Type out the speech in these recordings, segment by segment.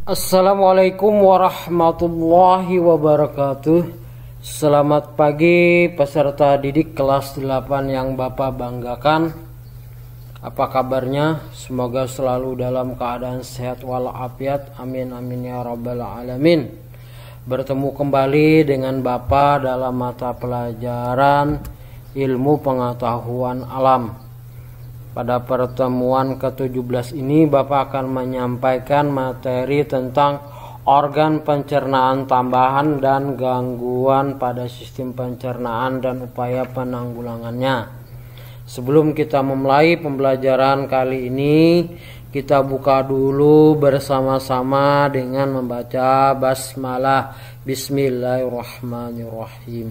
Assalamualaikum warahmatullahi wabarakatuh. Selamat pagi peserta didik kelas 8 yang Bapak banggakan. Apa kabarnya? Semoga selalu dalam keadaan sehat walafiat. Amin amin ya rabbal alamin. Bertemu kembali dengan Bapak dalam mata pelajaran ilmu pengetahuan alam. Pada pertemuan ke-17 ini Bapak akan menyampaikan materi tentang organ pencernaan tambahan dan gangguan pada sistem pencernaan dan upaya penanggulangannya. Sebelum kita memulai pembelajaran kali ini, kita buka dulu bersama-sama dengan membaca basmalah. Bismillahirrahmanirrahim.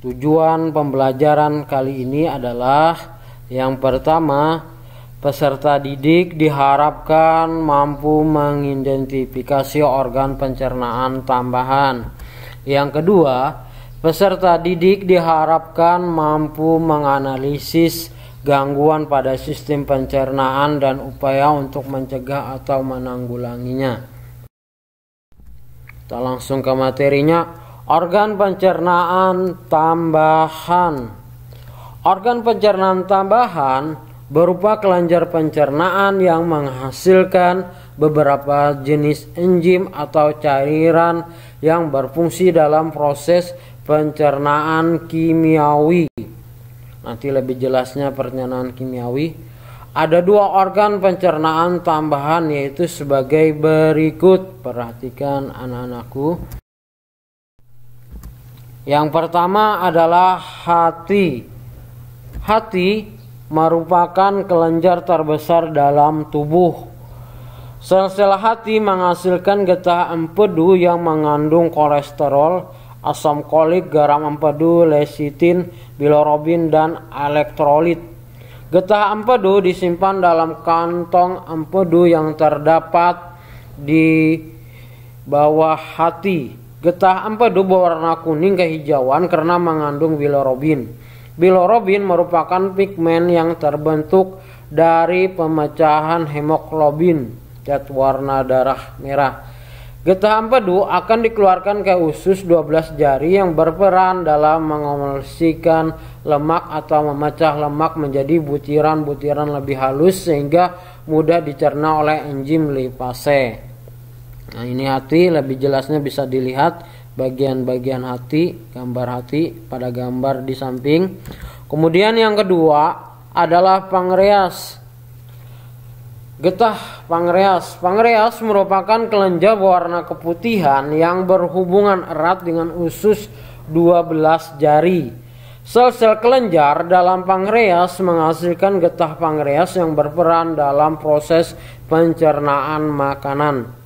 Tujuan pembelajaran kali ini adalah yang pertama, peserta didik diharapkan mampu mengidentifikasi organ pencernaan tambahan. Yang kedua, peserta didik diharapkan mampu menganalisis gangguan pada sistem pencernaan dan upaya untuk mencegah atau menanggulanginya. Kita langsung ke materinya. Organ pencernaan tambahan. Organ pencernaan tambahan berupa kelenjar pencernaan yang menghasilkan beberapa jenis enzim atau cairan yang berfungsi dalam proses pencernaan kimiawi. Nanti lebih jelasnya pencernaan kimiawi. Ada dua organ pencernaan tambahan, yaitu sebagai berikut. Perhatikan anak-anakku. Yang pertama adalah hati. Hati merupakan kelenjar terbesar dalam tubuh. Sel-sel hati menghasilkan getah empedu yang mengandung kolesterol, asam kolik, garam empedu, lecitin, bilirubin, dan elektrolit. Getah empedu disimpan dalam kantong empedu yang terdapat di bawah hati. Getah empedu berwarna kuning kehijauan karena mengandung bilirubin. Bilirubin merupakan pigmen yang terbentuk dari pemecahan hemoglobin, zat warna darah merah. Getah empedu akan dikeluarkan ke usus 12 jari yang berperan dalam mengemulsikan lemak atau memecah lemak menjadi butiran-butiran lebih halus sehingga mudah dicerna oleh enzim lipase. Nah, ini hati, lebih jelasnya bisa dilihat bagian-bagian hati, gambar hati pada gambar di samping. Kemudian yang kedua adalah pankreas. Getah pankreas. Pankreas merupakan kelenjar berwarna keputihan yang berhubungan erat dengan usus 12 jari. Sel-sel kelenjar dalam pankreas menghasilkan getah pankreas yang berperan dalam proses pencernaan makanan.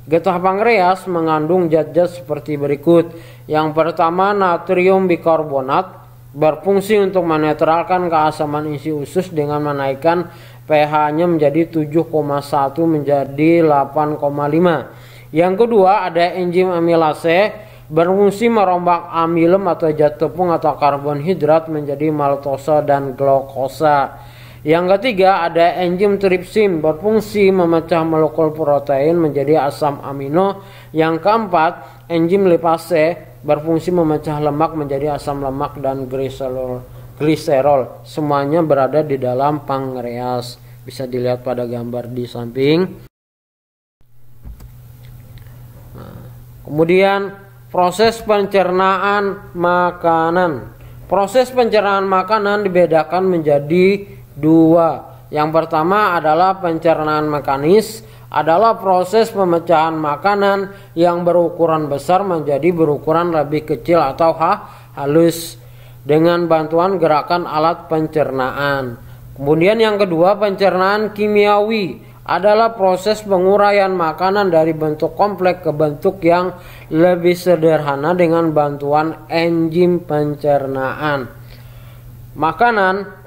Getah pankreas mengandung zat-zat seperti berikut. Yang pertama, natrium bikarbonat berfungsi untuk menetralkan keasaman isi usus dengan menaikkan pH-nya menjadi 7,1 menjadi 8,5. Yang kedua, ada enzim amilase berfungsi merombak amilem atau zat tepung atau karbohidrat menjadi maltosa dan glukosa. Yang ketiga, ada enzim tripsin berfungsi memecah molekul protein menjadi asam amino. Yang keempat, enzim lipase berfungsi memecah lemak menjadi asam lemak dan gliserol. Semuanya berada di dalam pankreas. Bisa dilihat pada gambar di samping. Kemudian proses pencernaan makanan. Proses pencernaan makanan dibedakan menjadi dua. Yang pertama adalah pencernaan mekanis, adalah proses pemecahan makanan yang berukuran besar menjadi berukuran lebih kecil atau halus dengan bantuan gerakan alat pencernaan. Kemudian yang kedua, pencernaan kimiawi, adalah proses penguraian makanan dari bentuk kompleks ke bentuk yang lebih sederhana dengan bantuan enzim pencernaan. Makanan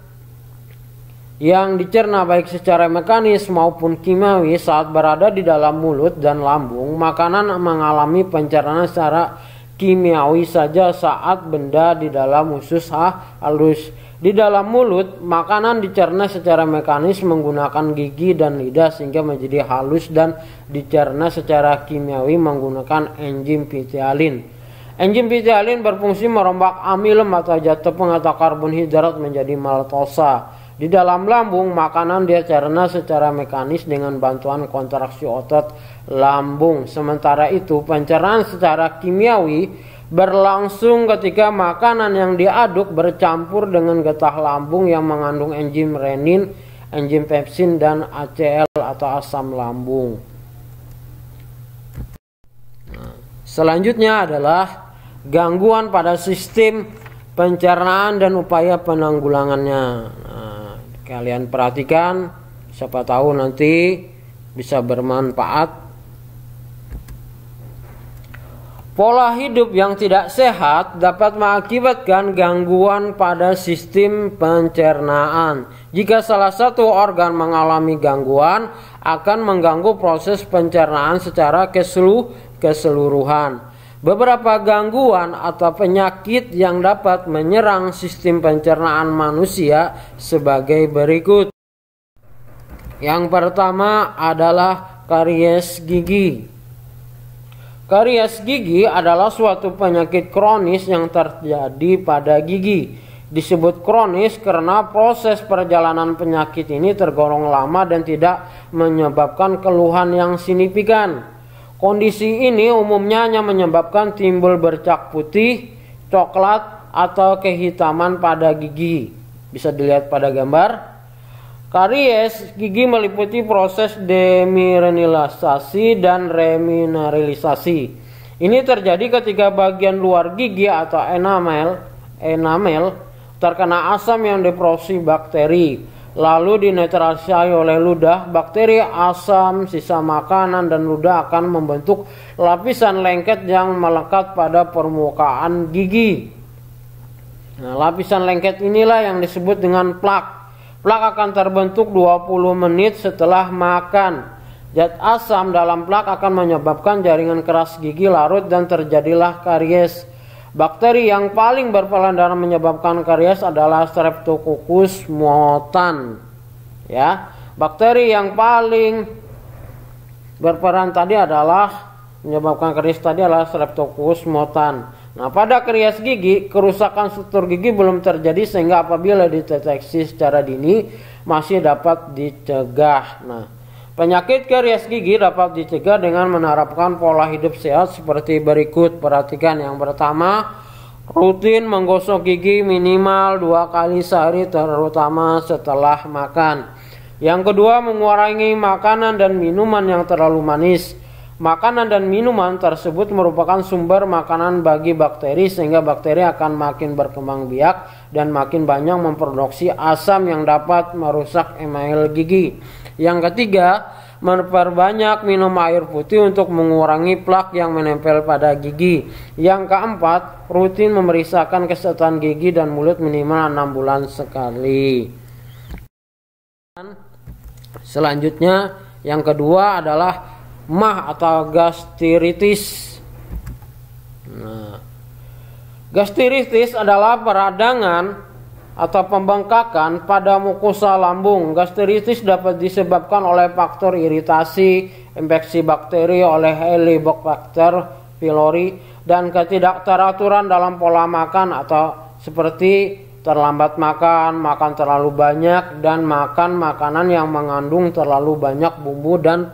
yang dicerna baik secara mekanis maupun kimiawi saat berada di dalam mulut dan lambung, makanan mengalami pencernaan secara kimiawi saja saat benda di dalam usus halus Di dalam mulut, makanan dicerna secara mekanis menggunakan gigi dan lidah sehingga menjadi halus dan dicerna secara kimiawi menggunakan enzim pitialin. Enzim pitialin berfungsi merombak amilem atau zat tepung atau karbonhidrat menjadi maltosa. Di dalam lambung, makanan dicerna secara mekanis dengan bantuan kontraksi otot lambung. Sementara itu, pencernaan secara kimiawi berlangsung ketika makanan yang diaduk bercampur dengan getah lambung yang mengandung enzim renin, enzim pepsin, dan ACL atau asam lambung. Selanjutnya adalah gangguan pada sistem pencernaan dan upaya penanggulangannya. Kalian perhatikan, siapa tahu nanti bisa bermanfaat. Pola hidup yang tidak sehat dapat mengakibatkan gangguan pada sistem pencernaan. Jika salah satu organ mengalami gangguan, akan mengganggu proses pencernaan secara keseluruhan. Beberapa gangguan atau penyakit yang dapat menyerang sistem pencernaan manusia sebagai berikut. Yang pertama adalah karies gigi. Karies gigi adalah suatu penyakit kronis yang terjadi pada gigi. Disebut kronis karena proses perjalanan penyakit ini tergolong lama dan tidak menyebabkan keluhan yang signifikan. Kondisi ini umumnya hanya menyebabkan timbul bercak putih, coklat, atau kehitaman pada gigi. Bisa dilihat pada gambar. Karies gigi meliputi proses demineralisasi dan remineralisasi. Ini terjadi ketika bagian luar gigi atau enamel terkena asam yang diproduksi bakteri, lalu dinetralisasi oleh ludah. Bakteri, asam, sisa makanan, dan ludah akan membentuk lapisan lengket yang melekat pada permukaan gigi. Nah, lapisan lengket inilah yang disebut dengan plak. Plak akan terbentuk 20 menit setelah makan. Zat asam dalam plak akan menyebabkan jaringan keras gigi larut dan terjadilah karies. Bakteri yang paling berperan dalam menyebabkan karies adalah Streptococcus motan. Ya, bakteri yang paling berperan tadi adalah menyebabkan karies tadi adalah Streptococcus motan. Nah, pada karies gigi, kerusakan struktur gigi belum terjadi sehingga apabila dideteksi secara dini masih dapat dicegah. Nah, penyakit karies gigi dapat dicegah dengan menerapkan pola hidup sehat seperti berikut. Perhatikan, yang pertama, rutin menggosok gigi minimal 2 kali sehari terutama setelah makan. Yang kedua, mengurangi makanan dan minuman yang terlalu manis. Makanan dan minuman tersebut merupakan sumber makanan bagi bakteri sehingga bakteri akan makin berkembang biak dan makin banyak memproduksi asam yang dapat merusak email gigi. Yang ketiga, memperbanyak minum air putih untuk mengurangi plak yang menempel pada gigi. Yang keempat, rutin memeriksakan kesehatan gigi dan mulut minimal 6 bulan sekali. Selanjutnya, yang kedua adalah MAH atau gastritis. Nah, gastritis adalah peradangan atau pembengkakan pada mukosa lambung. Gastritis dapat disebabkan oleh faktor iritasi, infeksi bakteri oleh Helicobacter pylori, dan ketidakteraturan dalam pola makan atau seperti terlambat makan, makan terlalu banyak, dan makan makanan yang mengandung terlalu banyak bumbu dan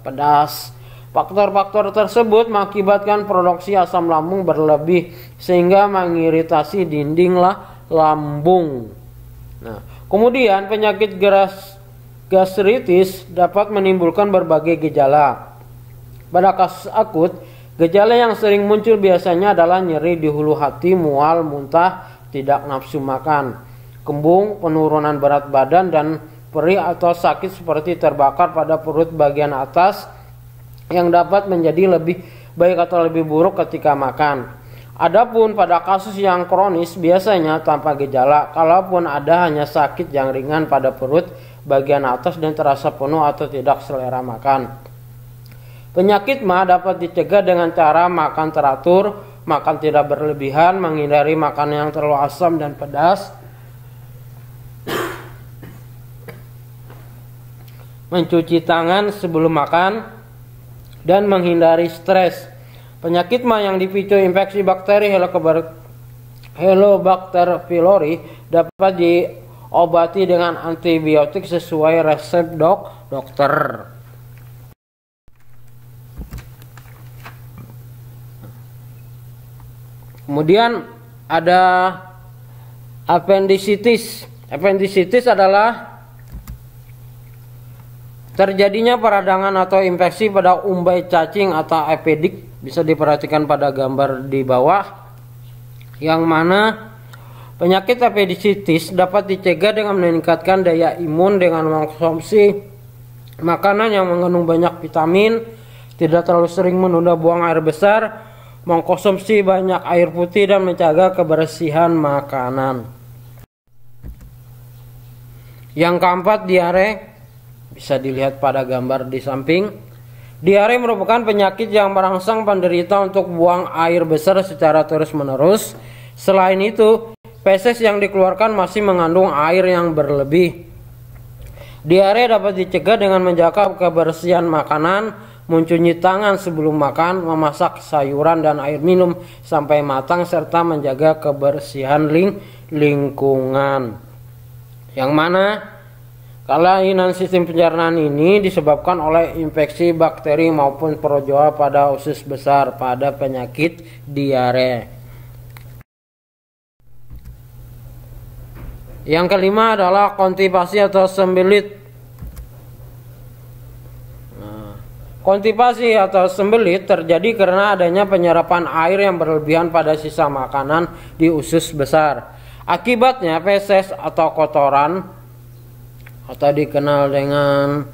pedas. Faktor-faktor tersebut mengakibatkan produksi asam lambung berlebih sehingga mengiritasi dinding lambung. Nah, kemudian penyakit gastritis dapat menimbulkan berbagai gejala. Pada kasus akut, gejala yang sering muncul biasanya adalah nyeri di hulu hati, mual, muntah, tidak nafsu makan, kembung, penurunan berat badan, dan perih atau sakit seperti terbakar pada perut bagian atas yang dapat menjadi lebih baik atau lebih buruk ketika makan. Adapun pada kasus yang kronis biasanya tanpa gejala, kalaupun ada hanya sakit yang ringan pada perut bagian atas dan terasa penuh atau tidak selera makan. Penyakit MAH dapat dicegah dengan cara makan teratur, makan tidak berlebihan, menghindari makanan yang terlalu asam dan pedas, mencuci tangan sebelum makan, dan menghindari stres. Penyakit mah yang dipicu infeksi bakteri Helicobacter pylori dapat diobati dengan antibiotik sesuai resep dokter. Kemudian ada appendicitis. Appendicitis adalah terjadinya peradangan atau infeksi pada umbai cacing atau appendix. Bisa diperhatikan pada gambar di bawah, yang mana penyakit appendicitis dapat dicegah dengan meningkatkan daya imun dengan mengkonsumsi makanan yang mengandung banyak vitamin, tidak terlalu sering menunda buang air besar, mengkonsumsi banyak air putih, dan menjaga kebersihan makanan. Yang keempat, diare. Bisa dilihat pada gambar di samping. Diare merupakan penyakit yang merangsang penderita untuk buang air besar secara terus-menerus. Selain itu, feses yang dikeluarkan masih mengandung air yang berlebih. Diare dapat dicegah dengan menjaga kebersihan makanan, mencuci tangan sebelum makan, memasak sayuran dan air minum sampai matang, serta menjaga kebersihan lingkungan. Yang mana kelainan sistem pencernaan ini disebabkan oleh infeksi bakteri maupun protozoa pada usus besar pada penyakit diare. Yang kelima adalah konstipasi atau sembelit. Konstipasi atau sembelit terjadi karena adanya penyerapan air yang berlebihan pada sisa makanan di usus besar. Akibatnya feses atau kotoran atau dikenal dengan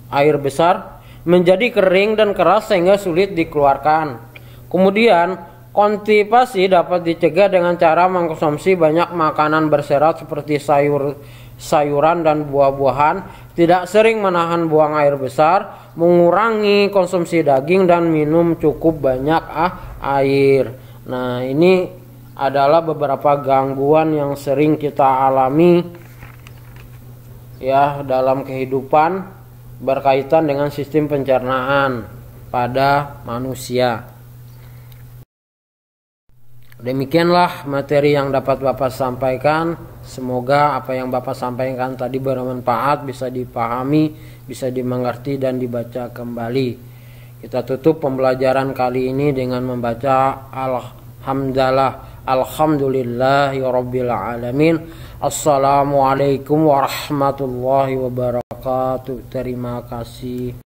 air besar menjadi kering dan keras sehingga sulit dikeluarkan. Kemudian konstipasi dapat dicegah dengan cara mengkonsumsi banyak makanan berserat seperti sayuran dan buah-buahan, tidak sering menahan buang air besar, mengurangi konsumsi daging, dan minum cukup banyak air. Nah, ini adalah beberapa gangguan yang sering kita alami ya dalam kehidupan berkaitan dengan sistem pencernaan pada manusia. Demikianlah materi yang dapat Bapak sampaikan. Semoga apa yang Bapak sampaikan tadi bermanfaat, bisa dipahami, bisa dimengerti, dan dibaca kembali. Kita tutup pembelajaran kali ini dengan membaca Alhamdulillahirabbil alamin. Assalamualaikum warahmatullahi wabarakatuh. Terima kasih.